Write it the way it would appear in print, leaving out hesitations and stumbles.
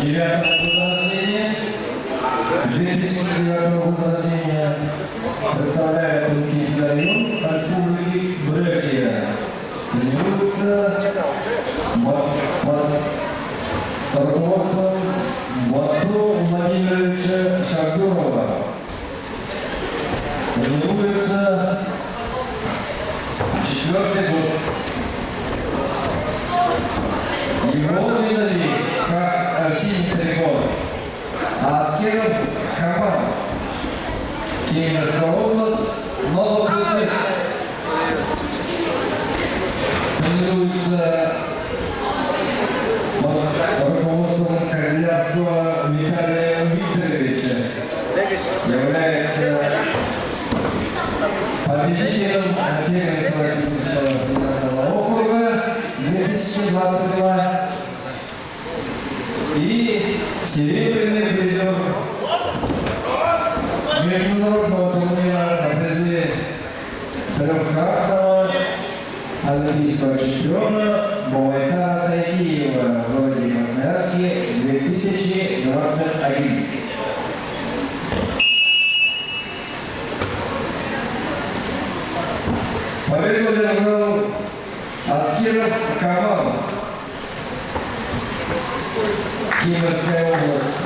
9-го года рождения, 2009 года рождения, представляет Тулкинский район Республики Бурятия. Тренируется под руководством Бату Владимировича Шагдурова. Тренируется 4-й год. Его вызови синий трикот. Аскеров Камал. Кемеровская область, Новокузнецк. Тренируется под руководством Козлярского Виталия Викторовича. Является победителем Кемеровского федерального округа 2022 и серебряный призер международного турнира на призе трехкратного олимпийского чемпиона Бовайсара Сайкиева в городе Красноярске 2021. Победу одержал Аскеров Камал. Кемеровская область.